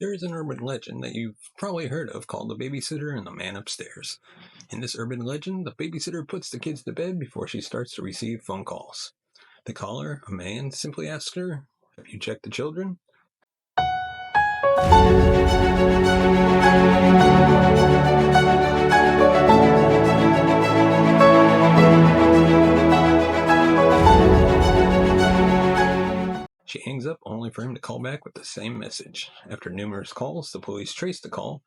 There is an urban legend that you've probably heard of called the babysitter and the man upstairs. In this urban legend, the babysitter puts the kids to bed before she starts to receive phone calls. The caller, a man, simply asks her, "Have you checked the children?" She hangs up only for him to call back with the same message. After numerous calls, the police trace the call,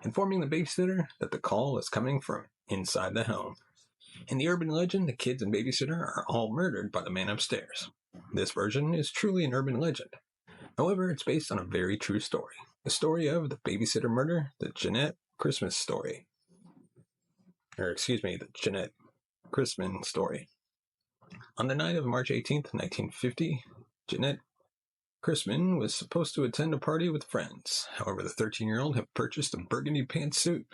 informing the babysitter that the call is coming from inside the home. In the urban legend, the kids and babysitter are all murdered by the man upstairs. This version is truly an urban legend. However, it's based on a very true story. The story of the Babysitter Murder, the Janett Christmas story. The Janett Christman story. On the night of March 18th, 1950, Janett Christman was supposed to attend a party with friends. However, the 13-year-old had purchased a burgundy pantsuit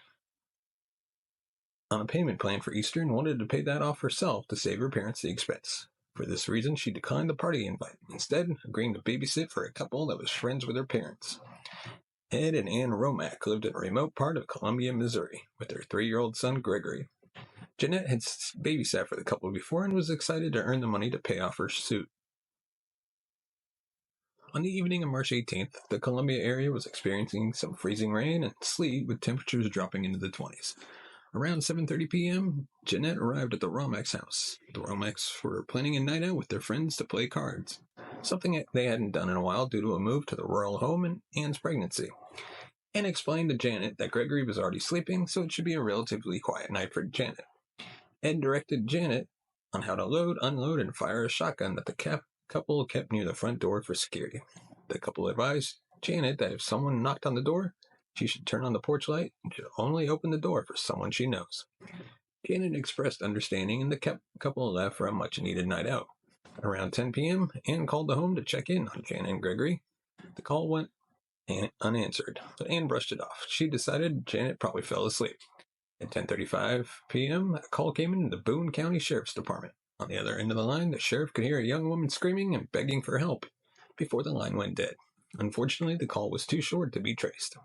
on a payment plan for Easter and wanted to pay that off herself to save her parents the expense. For this reason, she declined the party invite, instead agreeing to babysit for a couple that was friends with her parents. Ed and Ann Romack lived in a remote part of Columbia, Missouri, with their 3-year-old son, Gregory. Janett had babysat for the couple before and was excited to earn the money to pay off her suit. On the evening of March 18th, the Columbia area was experiencing some freezing rain and sleet with temperatures dropping into the 20s. Around 7:30 p.m., Janett arrived at the Romacks' house. The Romacks were planning a night out with their friends to play cards, something they hadn't done in a while due to a move to the rural home and Anne's pregnancy. Anne explained to Janett that Gregory was already sleeping, so it should be a relatively quiet night for Janett. Ed directed Janett on how to load, unload, and fire a shotgun that the couple kept near the front door for security. The couple advised Janett that if someone knocked on the door, she should turn on the porch light and should only open the door for someone she knows. Janett expressed understanding, and the couple left for a much-needed night out. Around 10 p.m., Anne called the home to check in on Janett and Gregory. The call went unanswered, but Anne brushed it off. She decided Janett probably fell asleep. At 10:35 p.m., a call came in the Boone County Sheriff's Department. On the other end of the line, the sheriff could hear a young woman screaming and begging for help before the line went dead. Unfortunately, the call was too short to be traced.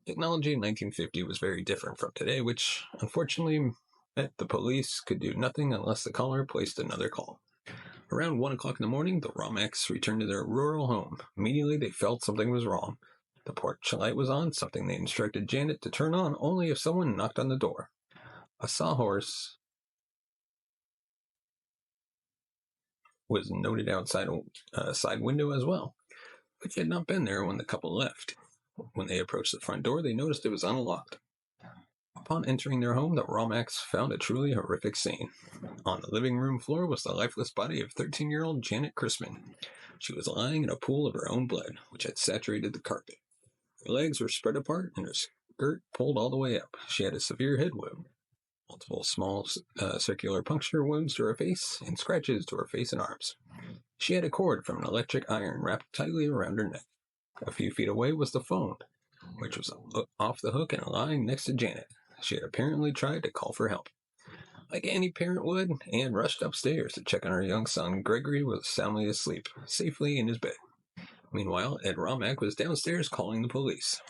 Technology in 1950 was very different from today, which unfortunately meant the police could do nothing unless the caller placed another call. Around 1 o'clock in the morning, the Romacks returned to their rural home. Immediately, they felt something was wrong. The porch light was on, something they instructed Janett to turn on only if someone knocked on the door. A sawhorse was noted outside a side window as well, which had not been there when the couple left. When they approached the front door, they noticed it was unlocked. Upon entering their home, the Romacks found a truly horrific scene. On the living room floor was the lifeless body of 13-year-old Janett Christman. She was lying in a pool of her own blood, which had saturated the carpet. Her legs were spread apart and her skirt pulled all the way up. She had a severe head wound, multiple small circular puncture wounds to her face, and scratches to her face and arms. She had a cord from an electric iron wrapped tightly around her neck. A few feet away was the phone, which was off the hook and lying next to Janett. She had apparently tried to call for help. Like any parent would, Anne rushed upstairs to check on her young son. Gregory was soundly asleep, safely in his bed. Meanwhile, Ed Romack was downstairs calling the police.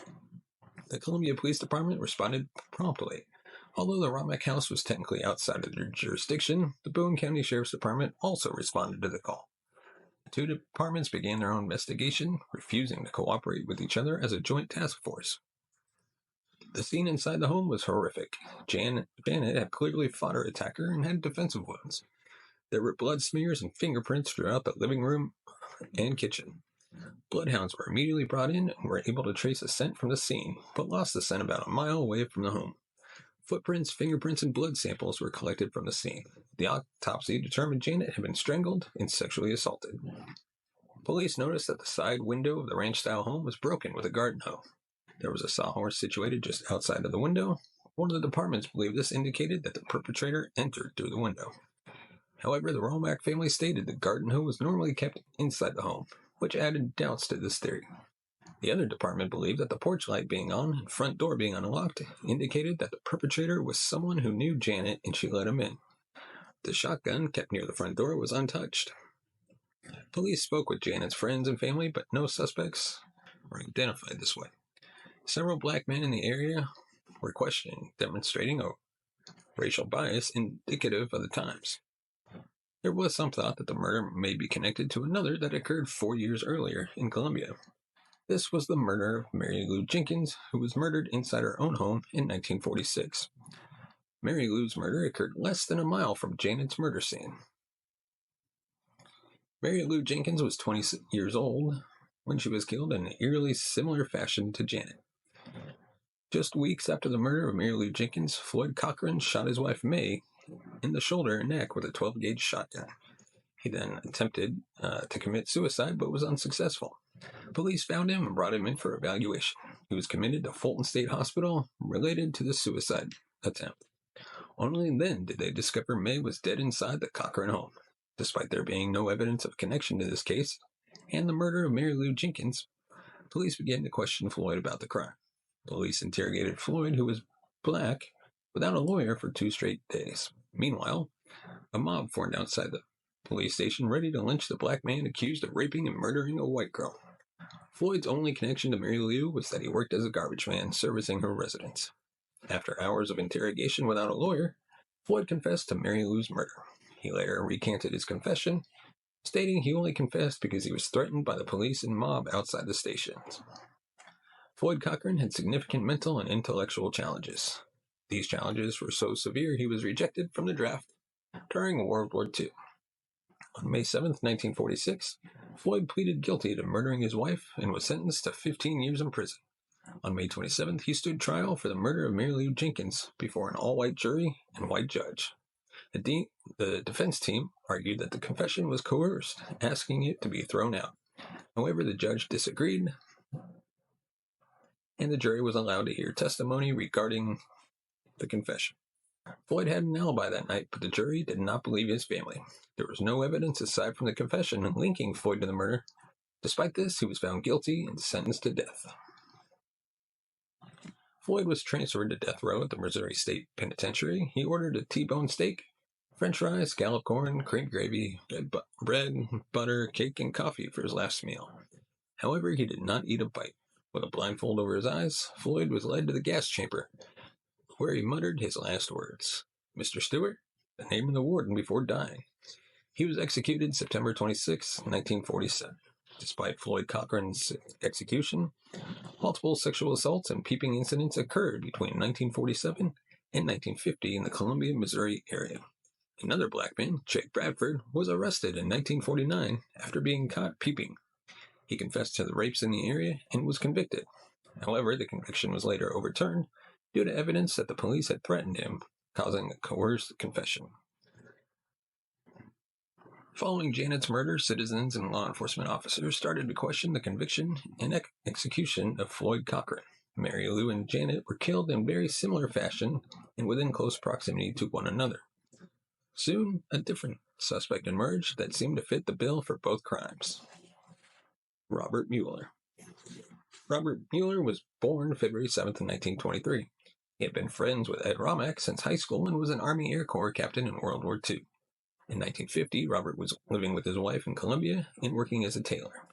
The Columbia Police Department responded promptly. Although the Romack house was technically outside of their jurisdiction, the Boone County Sheriff's Department also responded to the call. The two departments began their own investigation, refusing to cooperate with each other as a joint task force. The scene inside the home was horrific. Janett had clearly fought her attacker and had defensive wounds. There were blood smears and fingerprints throughout the living room and kitchen. Bloodhounds were immediately brought in and were able to trace a scent from the scene, but lost the scent about a mile away from the home. Footprints, fingerprints, and blood samples were collected from the scene. The autopsy determined Janett had been strangled and sexually assaulted. Police noticed that the side window of the ranch-style home was broken with a garden hoe. There was a sawhorse situated just outside of the window. One of the departments believed this indicated that the perpetrator entered through the window. However, the Romack family stated the garden hoe was normally kept inside the home, which added doubts to this theory. The other department believed that the porch light being on and front door being unlocked indicated that the perpetrator was someone who knew Janett and she let him in. The shotgun kept near the front door was untouched. Police spoke with Janett's friends and family, but no suspects were identified this way. Several black men in the area were questioned, demonstrating a racial bias indicative of the times. There was some thought that the murder may be connected to another that occurred 4 years earlier in Columbia. This was the murder of Mary Lou Jenkins, who was murdered inside her own home in 1946. Mary Lou's murder occurred less than a mile from Janett's murder scene. Mary Lou Jenkins was 20 years old when she was killed in an eerily similar fashion to Janett. Just weeks after the murder of Mary Lou Jenkins, Floyd Cochran shot his wife May in the shoulder and neck with a 12-gauge shotgun. He then attempted to commit suicide but was unsuccessful. Police found him and brought him in for evaluation. He was committed to Fulton State Hospital related to the suicide attempt. Only then did they discover May was dead inside the Cochran home. Despite there being no evidence of connection to this case and the murder of Mary Lou Jenkins, police began to question Floyd about the crime. Police interrogated Floyd, who was black, without a lawyer for 2 straight days. Meanwhile, a mob formed outside the police station ready to lynch the black man accused of raping and murdering a white girl. Floyd's only connection to Mary Lou was that he worked as a garbage man servicing her residence. After hours of interrogation without a lawyer, Floyd confessed to Mary Lou's murder. He later recanted his confession, stating he only confessed because he was threatened by the police and mob outside the stations. Floyd Cochran had significant mental and intellectual challenges. These challenges were so severe he was rejected from the draft during World War II. On May 7, 1946, Floyd pleaded guilty to murdering his wife and was sentenced to 15 years in prison. On May 27th, he stood trial for the murder of Mary Lou Jenkins before an all-white jury and white judge. The defense team argued that the confession was coerced, asking it to be thrown out. However, the judge disagreed, and the jury was allowed to hear testimony regarding the confession. Floyd had an alibi that night, but the jury did not believe his family. There was no evidence aside from the confession linking Floyd to the murder. Despite this, he was found guilty and sentenced to death. Floyd was transferred to death row at the Missouri State Penitentiary. He ordered a T-bone steak, French fries, scallop corn, cream gravy, bread, butter, cake, and coffee for his last meal. However, he did not eat a bite. With a blindfold over his eyes, Floyd was led to the gas chamber, where he muttered his last words. "Mr. Stewart," the name of the warden before dying. He was executed September 26, 1947. Despite Floyd Cochran's execution, multiple sexual assaults and peeping incidents occurred between 1947 and 1950 in the Columbia, Missouri area. Another black man, Jake Bradford, was arrested in 1949 after being caught peeping. He confessed to the rapes in the area and was convicted. However, the conviction was later overturned due to evidence that the police had threatened him, causing a coerced confession. Following Janett's murder, citizens and law enforcement officers started to question the conviction and execution of Floyd Cochran. Mary Lou and Janett were killed in very similar fashion and within close proximity to one another. Soon, a different suspect emerged that seemed to fit the bill for both crimes. Robert Mueller. Robert Mueller was born February 7, 1923. He had been friends with Ed Romack since high school and was an Army Air Corps captain in World War II. In 1950, Robert was living with his wife in Columbia and working as a tailor.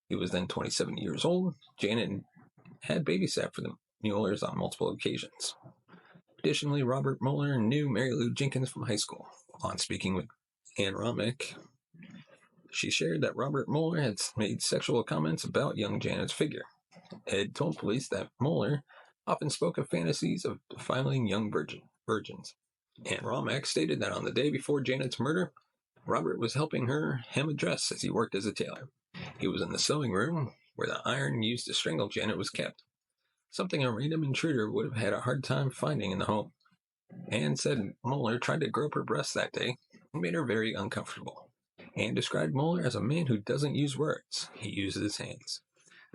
He was then 27 years old. Janett had babysat for the Muellers on multiple occasions. Additionally, Robert Mueller knew Mary Lou Jenkins from high school. On speaking with Ann Romack, she shared that Robert Mueller had made sexual comments about young Janett's figure. Ed told police that Mueller often spoke of fantasies of defiling young virgins. Ann Romack stated that on the day before Janett's murder, Robert was helping her hem a dress as he worked as a tailor. He was in the sewing room where the iron used to strangle Janett was kept, something a random intruder would have had a hard time finding in the home. Ann said Mueller tried to grope her breasts that day and made her very uncomfortable. Ann described Mueller as a man who doesn't use words, he uses his hands.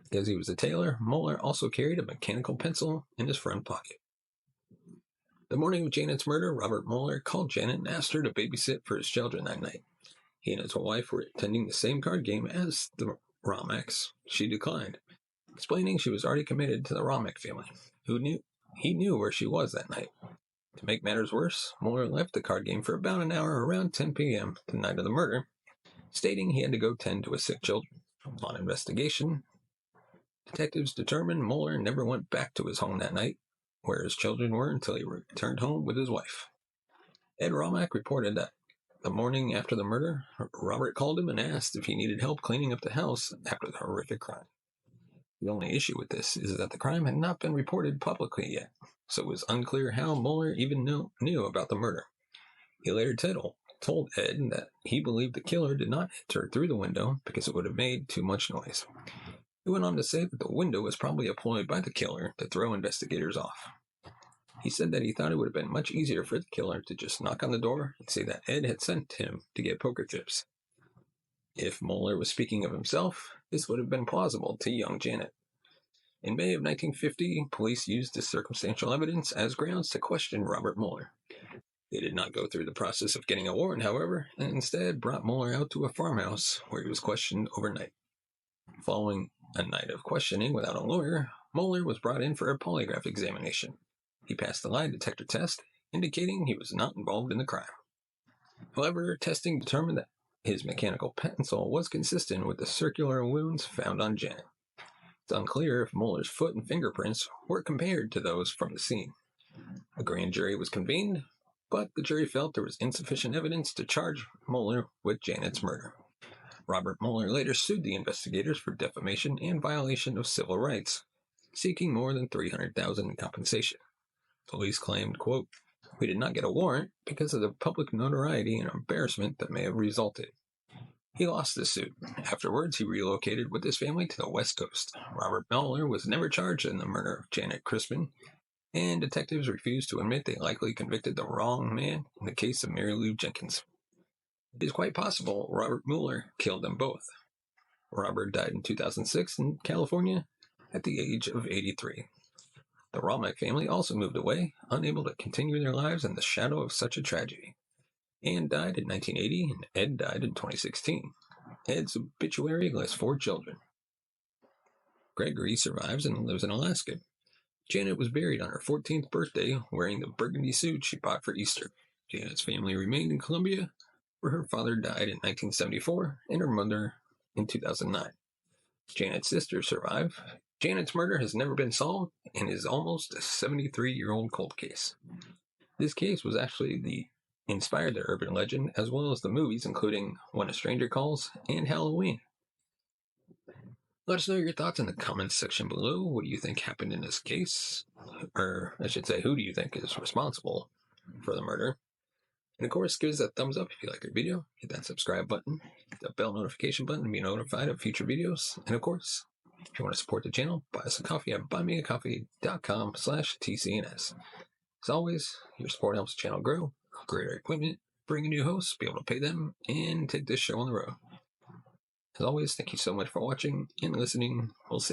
Because he was a tailor, Mueller also carried a mechanical pencil in his front pocket. The morning of Janett's murder, Robert Mueller called Janett and asked her to babysit for his children that night. He and his wife were attending the same card game as the Romacks. She declined, explaining she was already committed to the Romack family, he knew where she was that night. To make matters worse, Mueller left the card game for about an hour around 10 p.m. the night of the murder, stating he had to go tend to his sick children. Upon investigation, Detectives determined Mueller never went back to his home that night, where his children were, until he returned home with his wife. Ed Romack reported that the morning after the murder, Robert called him and asked if he needed help cleaning up the house after the horrific crime. The only issue with this is that the crime had not been reported publicly yet, so it was unclear how Mueller even knew about the murder. He later told Ed that he believed the killer did not enter through the window because it would have made too much noise. He went on to say that the window was probably a ploy by the killer to throw investigators off. He said that he thought it would have been much easier for the killer to just knock on the door and say that Ed had sent him to get poker chips. If Mueller was speaking of himself, this would have been plausible to young Janett. In May of 1950, police used this circumstantial evidence as grounds to question Robert Mueller. They did not go through the process of getting a warrant, however, and instead brought Mueller out to a farmhouse where he was questioned overnight. Following a night of questioning without a lawyer, Mueller was brought in for a polygraph examination. He passed the lie detector test, indicating he was not involved in the crime. However, testing determined that his mechanical pencil was consistent with the circular wounds found on Janett. It's unclear if Mueller's foot and fingerprints were compared to those from the scene. A grand jury was convened, but the jury felt there was insufficient evidence to charge Mueller with Janett's murder. Robert Mueller later sued the investigators for defamation and violation of civil rights, seeking more than $300,000 in compensation. Police claimed, quote, "We did not get a warrant because of the public notoriety and embarrassment that may have resulted." He lost the suit. Afterwards, he relocated with his family to the West Coast. Robert Mueller was never charged in the murder of Janett Christman, and detectives refused to admit they likely convicted the wrong man in the case of Mary Lou Jenkins. It is quite possible Robert Mueller killed them both. Robert died in 2006 in California at the age of 83. The Romack family also moved away, unable to continue their lives in the shadow of such a tragedy. Anne died in 1980, and Ed died in 2016. Ed's obituary lists 4 children. Gregory survives and lives in Alaska. Janett was buried on her 14th birthday wearing the burgundy suit she bought for Easter. Janett's family remained in Colombia, where her father died in 1974 and her mother in 2009. Janett's sister survived. Janett's murder has never been solved and is almost a 73-year-old cold case. This case was actually inspired the urban legend as well as the movies, including When a Stranger Calls and Halloween. Let us know your thoughts in the comments section below. What do you think happened in this case? Or I should say, who do you think is responsible for the murder? And of course, give us a thumbs up if you like our video. Hit that subscribe button, hit that bell notification button to be notified of future videos. And of course, if you want to support the channel, buy us a coffee at buymeacoffee.com/TCNS. As always, your support helps the channel grow, upgrade our equipment, bring in new hosts, be able to pay them, and take this show on the road. As always, thank you so much for watching and listening. We'll see you.